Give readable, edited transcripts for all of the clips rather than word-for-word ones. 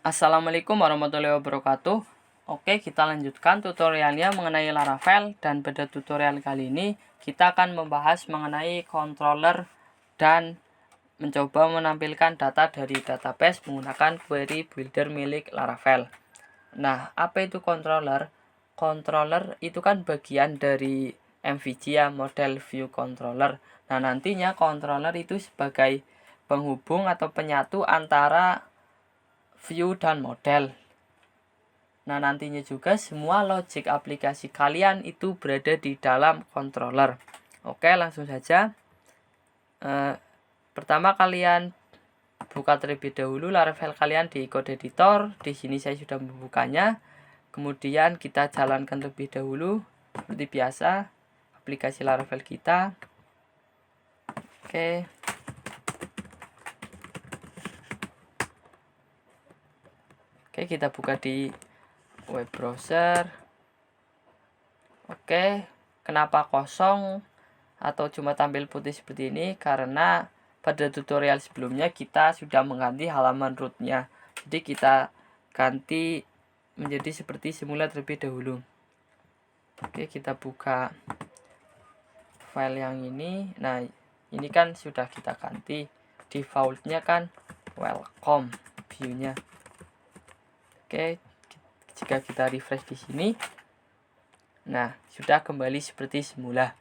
Assalamualaikum warahmatullahi wabarakatuh. Oke, kita lanjutkan tutorialnya mengenai Laravel, dan pada tutorial kali ini kita akan membahas mengenai controller dan mencoba menampilkan data dari database menggunakan query builder milik Laravel. Nah, apa itu controller? Controller itu kan bagian dari MVC ya, model view controller. Nah, nantinya controller itu sebagai penghubung atau penyatu antara view dan model. Nah, nantinya juga semua logic aplikasi kalian itu berada di dalam controller. Oke, langsung saja. Pertama kalian buka terlebih dahulu Laravel kalian di code editor. Di sini saya sudah membukanya. Kemudian kita jalankan terlebih dahulu seperti biasa aplikasi Laravel kita. Oke. Oke, kita buka di web browser. Oke, kenapa kosong atau cuma tampil putih seperti ini? Karena pada tutorial sebelumnya kita sudah mengganti halaman rootnya. Jadi kita ganti menjadi seperti semula terlebih dahulu. Oke, kita buka file yang ini. Nah, ini kan sudah kita ganti. Defaultnya kan welcome view-nya. Oke, jika kita refresh di sini, nah, sudah kembali seperti semula.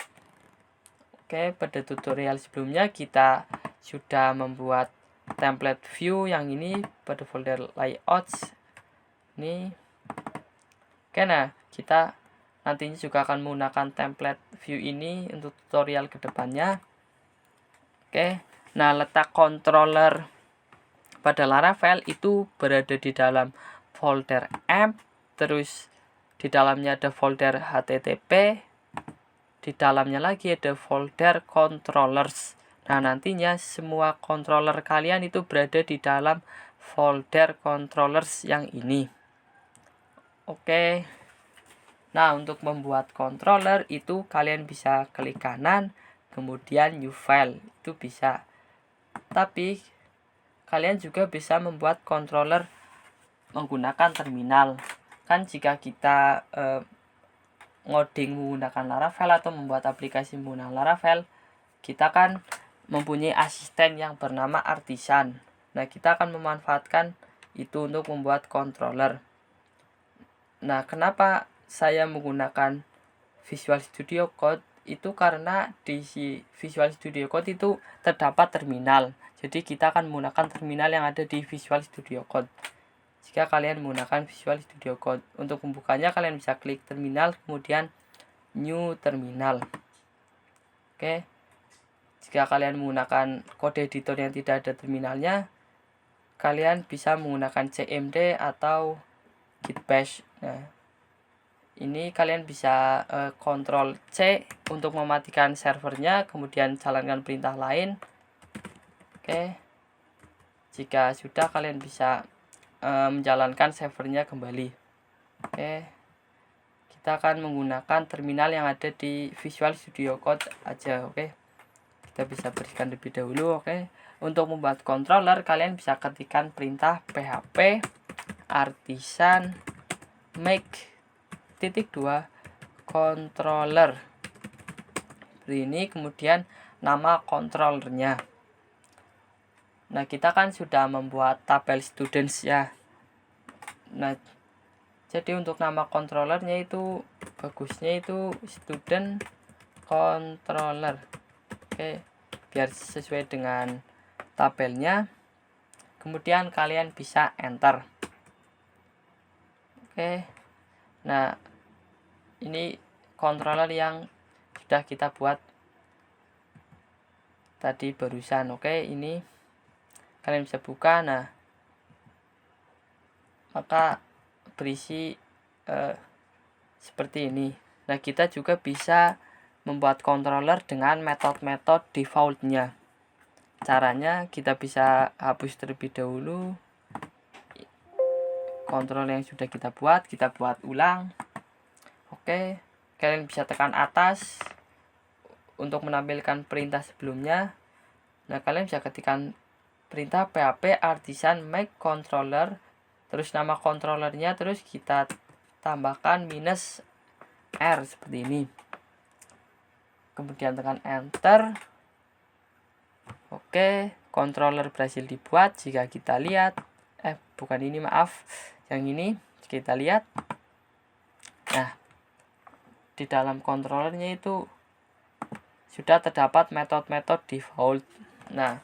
Oke, pada tutorial sebelumnya kita sudah membuat template view yang ini pada folder layouts. Ini. Oke, nah, kita nantinya juga akan menggunakan template view ini untuk tutorial kedepannya. Oke, nah, letak controller pada Laravel itu berada di dalam folder amp, terus di dalamnya ada folder http, di dalamnya lagi ada folder controllers. Nah, nantinya semua controller kalian itu berada di dalam folder controllers yang ini. Oke. Nah, untuk membuat controller itu kalian bisa klik kanan, kemudian new file, itu bisa. Tapi kalian juga bisa membuat controller menggunakan terminal. Kan jika kita ngoding menggunakan Laravel atau membuat aplikasi menggunakan Laravel, kita kan mempunyai asisten yang bernama Artisan. Nah, kita akan memanfaatkan itu untuk membuat controller. Nah, kenapa saya menggunakan Visual Studio Code? Itu karena di Visual Studio Code itu terdapat terminal. Jadi kita akan menggunakan terminal yang ada di Visual Studio Code. Jika kalian menggunakan Visual Studio Code, untuk membukanya kalian bisa klik terminal, kemudian new terminal. Oke. Jika kalian menggunakan kode editor yang tidak ada terminalnya, kalian bisa menggunakan cmd atau git bash. Nah, ini kalian bisa Ctrl C untuk mematikan servernya, kemudian jalankan perintah lain. Oke. Jika sudah, kalian bisa menjalankan servernya kembali. Oke, kita akan menggunakan terminal yang ada di Visual Studio Code aja. Oke, kita bisa bersihkan terlebih dahulu. Oke, untuk membuat controller kalian bisa ketikkan perintah php artisan make .2 controller ini, kemudian nama controllernya. Nah, kita kan sudah membuat tabel students ya. Nah, jadi untuk nama controllernya itu bagusnya itu student controller. Oke, biar sesuai dengan tabelnya. Kemudian kalian bisa enter. Oke. Nah, ini controller yang sudah kita buat tadi barusan. Oke, ini kalian bisa buka. Nah, maka berisi seperti ini. Nah, kita juga bisa membuat controller dengan metode-metode defaultnya. Caranya kita bisa hapus terlebih dahulu controller yang sudah kita buat ulang. Oke, kalian bisa tekan atas untuk menampilkan perintah sebelumnya. Nah, kalian bisa ketikkan perintah php artisan make controller terus nama controllernya, terus kita tambahkan minus R seperti ini. Kemudian tekan enter. Oke, controller berhasil dibuat. Jika kita lihat, bukan ini, maaf, yang ini kita lihat. Nah, di dalam controllernya itu sudah terdapat metode-metode default. Nah,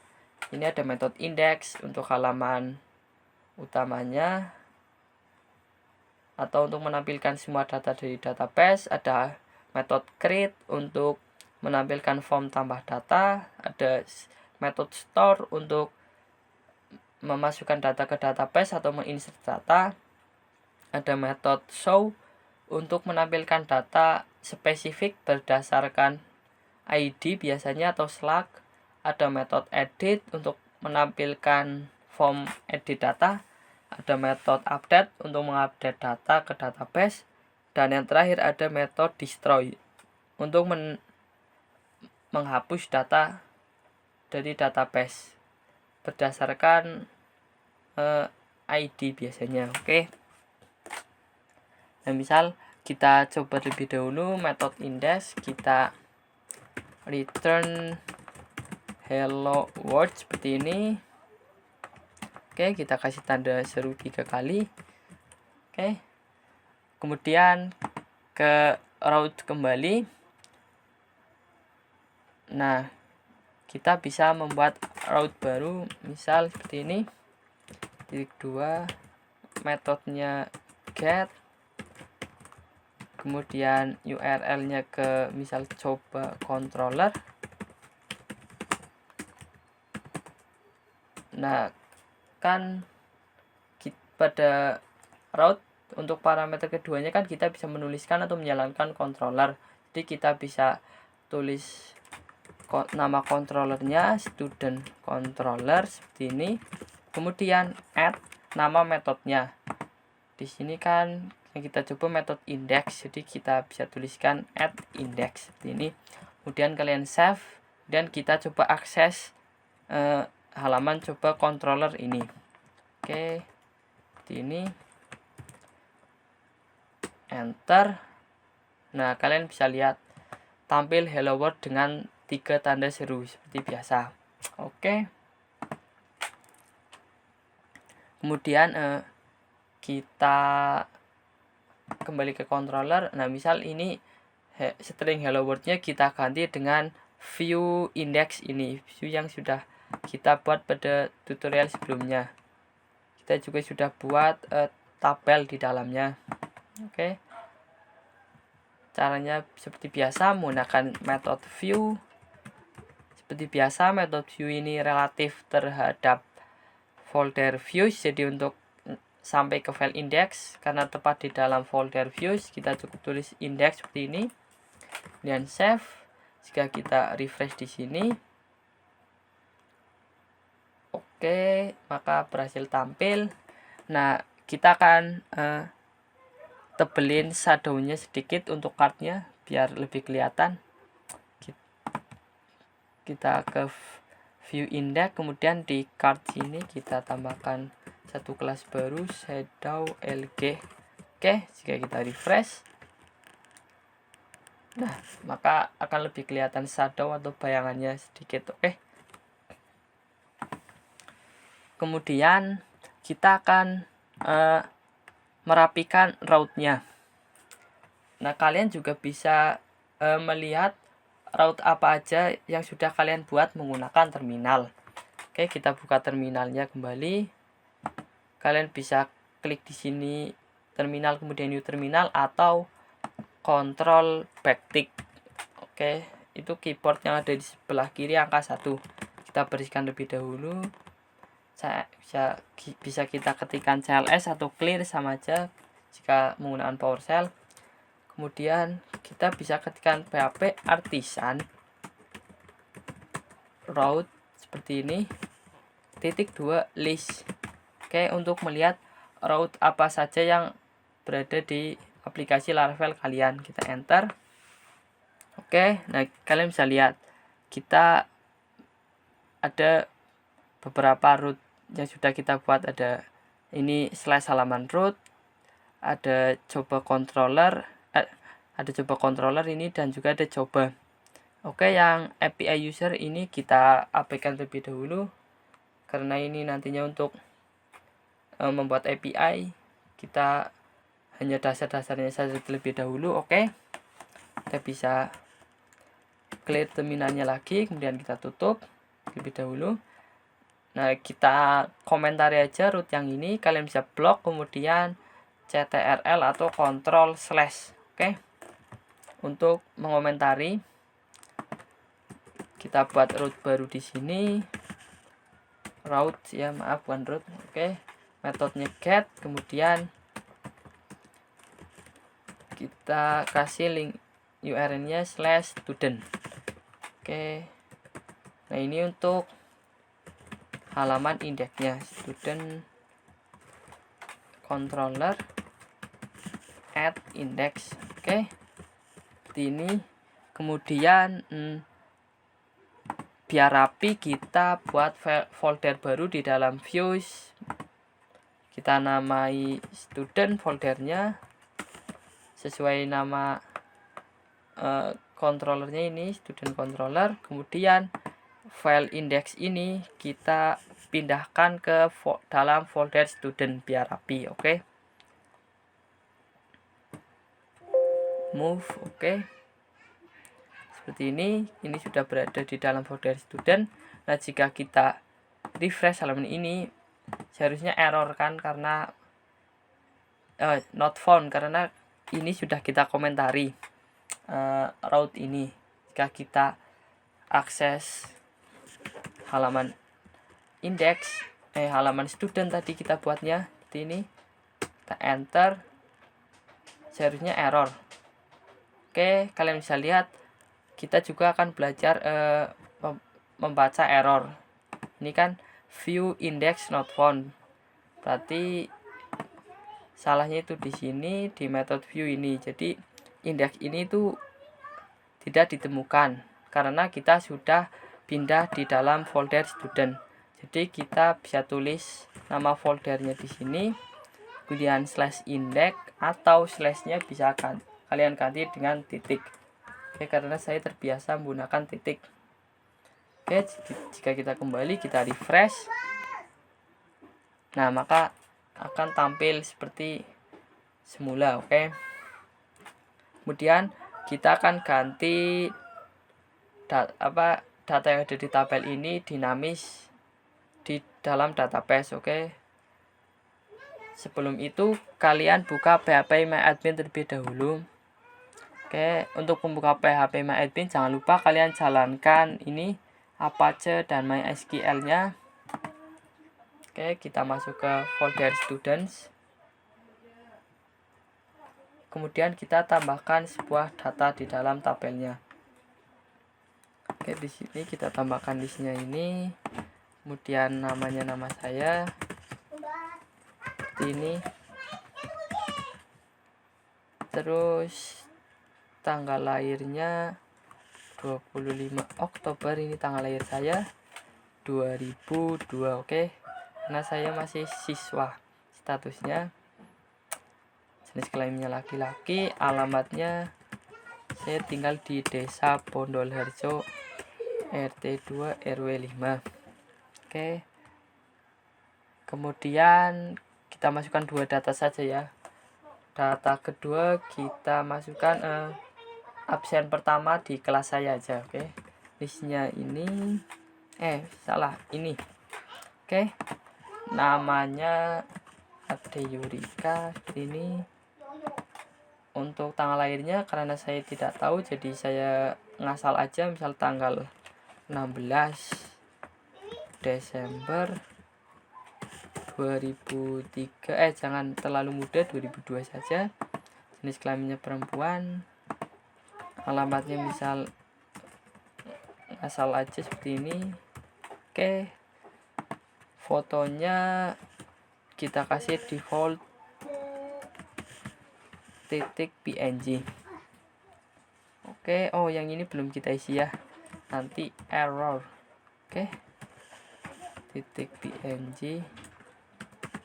ini ada metode index untuk halaman utamanya, atau untuk menampilkan semua data dari database. Ada metode create untuk menampilkan form tambah data. Ada metode store untuk memasukkan data ke database atau menginsert data. Ada metode show untuk menampilkan data spesifik berdasarkan ID biasanya atau slug. Ada metode edit untuk menampilkan form edit data. Ada metode update untuk mengupdate data ke database. Dan yang terakhir ada metode destroy untuk menghapus data dari database berdasarkan ID biasanya. Oke. Nah, misal kita coba lebih dahulu metode index, kita return hello world seperti ini. Oke, kita kasih tanda seru 3 kali. Oke. Kemudian ke route kembali. Nah, kita bisa membuat route baru, misal seperti ini. Titik 2, metodenya get, kemudian URL-nya ke misal coba controller. Nah, kan pada route untuk parameter keduanya kan kita bisa menuliskan atau menjalankan controller. Jadi kita bisa tulis nama controllernya student controller seperti ini. Kemudian add nama metodenya. Di sini kan yang kita coba metode index, jadi kita bisa tuliskan add index seperti ini. Kemudian kalian save dan kita coba akses halaman coba controller ini. Oke, seperti ini. Enter. Nah, kalian bisa lihat tampil hello world dengan 3 tanda seru seperti biasa. Oke. Kemudian kita kembali ke controller. Nah, misal ini string hello world-nya kita ganti dengan view index ini, view yang sudah kita buat pada tutorial sebelumnya. Kita juga sudah buat tabel di dalamnya. Oke. Caranya seperti biasa menggunakan metode view. Seperti biasa, metode view ini relatif terhadap folder views. Jadi untuk sampai ke file index, karena tepat di dalam folder views, kita cukup tulis index seperti ini. Dan save. Jika kita refresh di sini, oke, maka berhasil tampil. Nah, kita akan tebelin shadow-nya sedikit untuk card-nya biar lebih kelihatan. Kita ke view index, kemudian di card sini kita tambahkan satu kelas baru shadow lg. Oke, jika kita refresh, nah, maka akan lebih kelihatan shadow atau bayangannya sedikit. Oke. Kemudian kita akan merapikan route-nya. Nah, kalian juga bisa melihat route apa aja yang sudah kalian buat menggunakan terminal. Oke, kita buka terminalnya kembali. Kalian bisa klik di sini terminal, kemudian new terminal, atau control backtick. Oke, itu keyboard yang ada di sebelah kiri angka 1. Kita bersihkan lebih dahulu. Bisa kita ketikkan CLS atau clear, sama aja jika menggunakan PowerShell. Kemudian kita bisa ketikkan PHP artisan route seperti ini, titik 2 list. Oke, untuk melihat route apa saja yang berada di aplikasi Laravel kalian, kita enter. Oke, nah kalian bisa lihat kita ada beberapa route yang sudah kita buat. Ada Ini slash halaman root, ada coba controller, ini, dan juga ada coba. Oke, yang API user ini kita abaikan terlebih dahulu karena ini nantinya untuk membuat API. Kita hanya dasar-dasarnya saja terlebih dahulu. Oke, kita bisa clear terminalnya lagi, kemudian kita tutup terlebih dahulu. Nah, kita komentari aja root yang ini. Kalian bisa blok kemudian ctrl atau control slash. Oke, untuk mengomentari kita buat root baru di sini, root ya, maaf bukan root. Oke, metodenya get, kemudian kita kasih link URL-nya /student. Oke, nah ini untuk halaman indeksnya, student controller add index. Oke, ini kemudian biar rapi, kita buat folder baru di dalam views. Kita namai student foldernya sesuai nama controllernya ini, student controller. Kemudian file index ini kita pindahkan ke dalam folder student biar rapi. Oke, move. Oke, seperti ini sudah berada di dalam folder student. Nah, jika kita refresh halaman ini seharusnya error kan, karena not found, karena ini sudah kita komentari route ini. Jika kita akses halaman index, halaman student tadi kita buatnya seperti ini, kita enter, seharusnya error. Oke, kalian bisa lihat kita juga akan belajar membaca error. Ini kan view index not found, berarti salahnya itu di sini, di method view ini. Jadi indeks ini itu tidak ditemukan karena kita sudah pindah di dalam folder student. Jadi kita bisa tulis nama foldernya di sini, kemudian /index, atau slashnya bisa kalian ganti dengan titik. Oke, karena saya terbiasa menggunakan titik. Oke, jika kita kembali, kita refresh, nah maka akan tampil seperti semula. Oke, kemudian kita akan ganti data yang ada di tabel ini dinamis di dalam database. Oke, sebelum itu kalian buka PHP MyAdmin terlebih dahulu. Oke, untuk membuka PHP MyAdmin jangan lupa kalian jalankan ini Apache dan MySQL nya. Oke, kita masuk ke folder students. Kemudian kita tambahkan sebuah data di dalam tabelnya. Oke, di sini kita tambahkan listnya ini. Kemudian namanya nama saya. Seperti ini. Terus tanggal lahirnya 25 Oktober, ini tanggal lahir saya 2002. Oke, karena saya masih siswa statusnya. Jenis kelaminnya laki-laki, alamatnya saya tinggal di Desa Bondolharjo, RT 2 RW 5. Oke, kemudian kita masukkan 2 data saja ya. Data kedua kita masukkan absen pertama di kelas saya aja. Oke, listnya ini ini. Oke, namanya Ade Yurika ini. Untuk tanggal lahirnya karena saya tidak tahu, jadi saya ngasal aja, misal tanggal 16 Desember 2003, jangan terlalu muda, 2002 saja. Jenis kelaminnya perempuan, alamatnya misal ngasal aja seperti ini. Oke, fotonya kita kasih default .png. Oke, yang ini belum kita isi ya, nanti error. Oke, .png.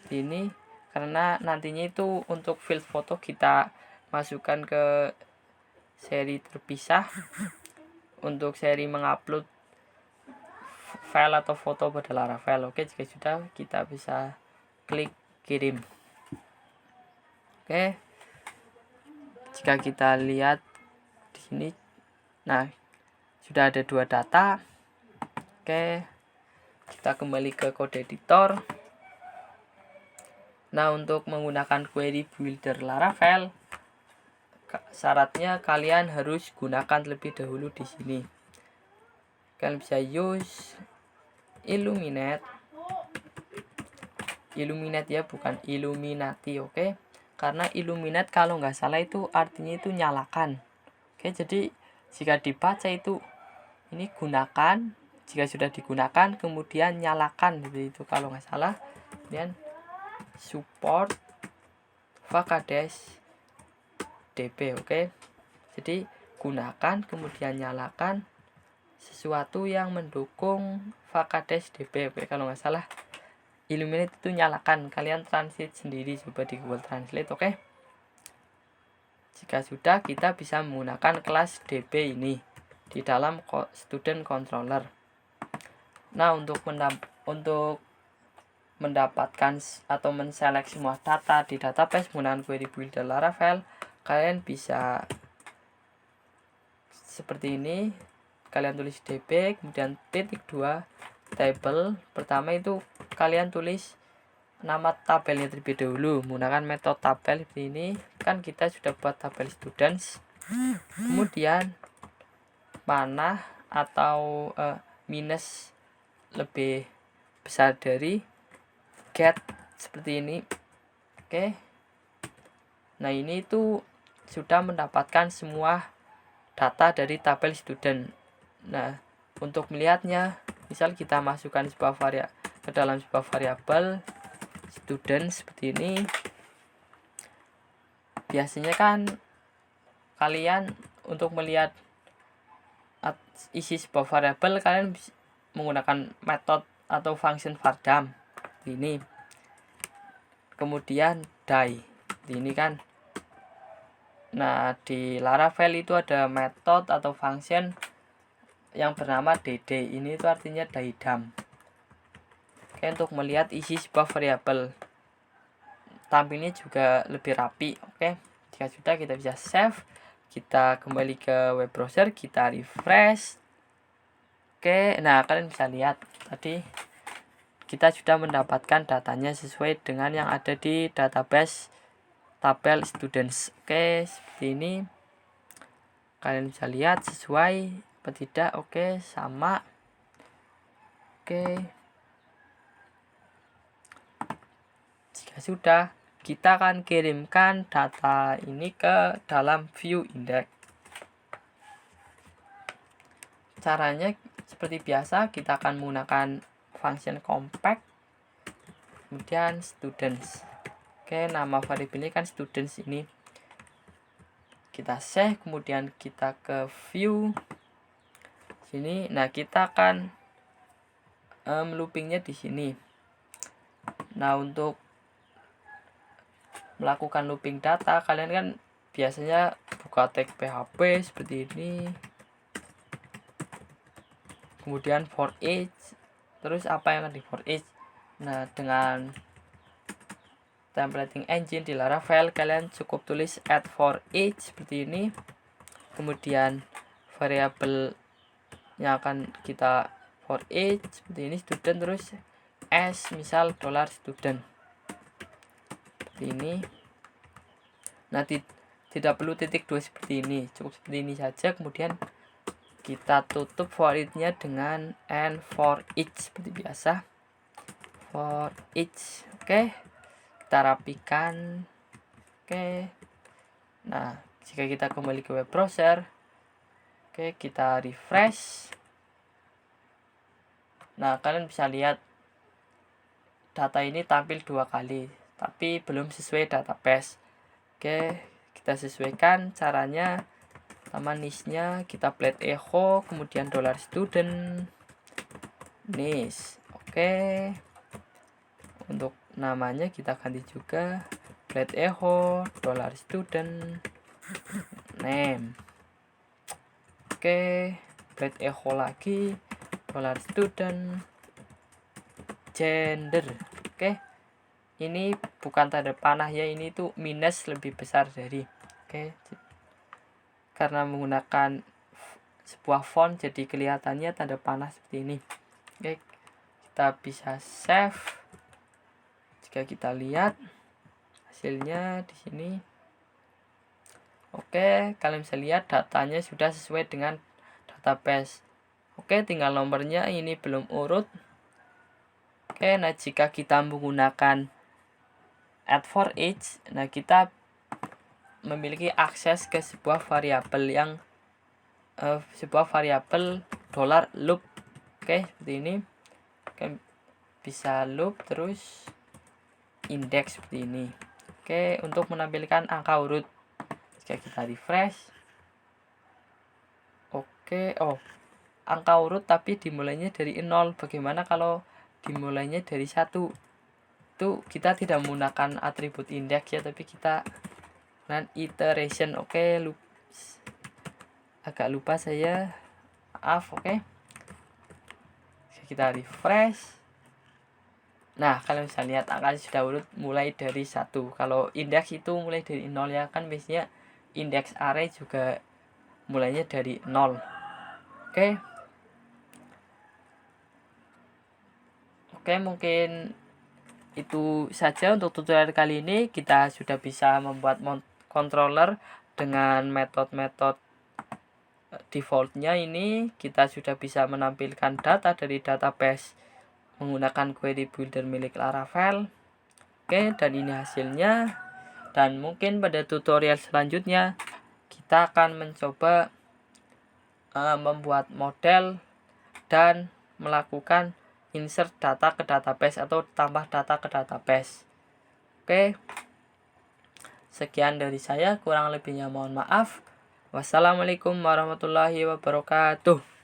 seperti ini, karena nantinya itu untuk field foto kita masukkan ke seri terpisah. Untuk seri mengupload file atau foto pada Laravel. Oke, jika sudah, kita bisa klik kirim. Oke, jika kita lihat di sini, nah sudah ada 2 data. Oke, kita kembali ke kode editor. Nah, untuk menggunakan query builder Laravel, syaratnya kalian harus gunakan terlebih dahulu di sini. Kalian bisa use Illuminate ya, bukan Illuminati, oke? Karena Illuminate kalau nggak salah itu artinya itu nyalakan. Oke, jadi jika dibaca itu ini gunakan, jika sudah digunakan kemudian nyalakan, seperti itu kalau nggak salah. Kemudian support Vacades DB, oke? Jadi gunakan kemudian nyalakan sesuatu yang mendukung Vacades DB, oke? Kalau nggak salah Illuminate itu nyalakan, kalian translate sendiri coba di Google Translate, oke? Jika sudah, kita bisa menggunakan kelas DB ini di dalam student controller. Nah, untuk mendapatkan atau menseleksi semua data di database menggunakan query builder Laravel, kalian bisa seperti ini. Kalian tulis DB, kemudian _2 table. Pertama itu kalian tulis nama tabelnya terlebih dahulu menggunakan metode tabel seperti ini. Kan kita sudah buat tabel students. Kemudian panah atau minus lebih besar dari get seperti ini, oke? Nah, ini itu sudah mendapatkan semua data dari tabel student. Nah, untuk melihatnya, misal kita masukkan sebuah ke dalam sebuah variabel student seperti ini. Biasanya kan kalian untuk melihat isi sebuah variabel, kalian menggunakan metode atau function vardam ini. Kemudian die ini kan. Nah, di Laravel itu ada metode atau function yang bernama dd. Ini itu artinya diedam. Oke, untuk melihat isi sebuah variabel, tampilnya juga lebih rapi. Oke, jika sudah, kita bisa save, kita kembali ke web browser, kita refresh. Oke, nah kalian bisa lihat tadi kita sudah mendapatkan datanya sesuai dengan yang ada di database tabel students. Oke, seperti ini. Kalian bisa lihat sesuai apa tidak. Oke, sama. Oke. Jika sudah, kita akan kirimkan data ini ke dalam view index. Caranya seperti biasa, kita akan menggunakan function compact, kemudian students. Oke, nama variabelnya kan students ini. Kita save, kemudian kita ke view sini. Nah, kita akan loopingnya di sini. Nah, untuk melakukan looping data, kalian kan biasanya buka tag PHP seperti ini, kemudian for each, terus apa yang ada di for each. Nah, dengan templating engine di Laravel, kalian cukup tulis add for each seperti ini, kemudian variabel yang akan kita for each seperti ini student, terus s misal $student seperti ini. Nah, tidak perlu .2 seperti ini, cukup seperti ini saja. Kemudian kita tutup for each-nya dengan and for each seperti biasa, for each. Oke, kita rapikan. Oke, nah jika kita kembali ke web browser, oke, kita refresh. Nah, kalian bisa lihat data ini tampil 2 kali, tapi belum sesuai database. Oke, kita sesuaikan caranya. Pertama, niche-nya kita plate echo, kemudian $student niche. Oke, untuk namanya kita ganti juga Blade Echo $student name. Oke, Blade Echo lagi $student gender. Oke, ini bukan tanda panah ya, ini tuh minus lebih besar dari. Oke, karena menggunakan sebuah font jadi kelihatannya tanda panah seperti ini. Oke, kita bisa save. Jika kita lihat hasilnya di sini, oke, kalian bisa lihat datanya sudah sesuai dengan database. Oke, tinggal nomornya ini belum urut. Oke, nah jika kita menggunakan add for each, nah kita memiliki akses ke sebuah variabel yang $loop. Oke, seperti ini. Oke, bisa loop terus index seperti ini. Oke, untuk menampilkan angka urut, jika kita refresh, oke, angka urut tapi dimulainya dari 0. Bagaimana kalau dimulainya dari 1? Itu kita tidak menggunakan atribut index ya, tapi kita dan iteration. Oke, agak lupa saya, maaf. Oke, kita refresh. Nah, kalian bisa lihat angkanya sudah urut mulai dari 1. Kalau indeks itu mulai dari 0 ya, kan biasanya indeks array juga mulainya dari 0. Oke. Oke, mungkin itu saja untuk tutorial kali ini. Kita sudah bisa membuat controller dengan metode-metode defaultnya ini. Kita sudah bisa menampilkan data dari database menggunakan query builder milik Laravel. Oke, dan ini hasilnya. Dan mungkin pada tutorial selanjutnya kita akan mencoba membuat model dan melakukan insert data ke database atau tambah data ke database. Oke, sekian dari saya, kurang lebihnya mohon maaf. Wassalamualaikum warahmatullahi wabarakatuh.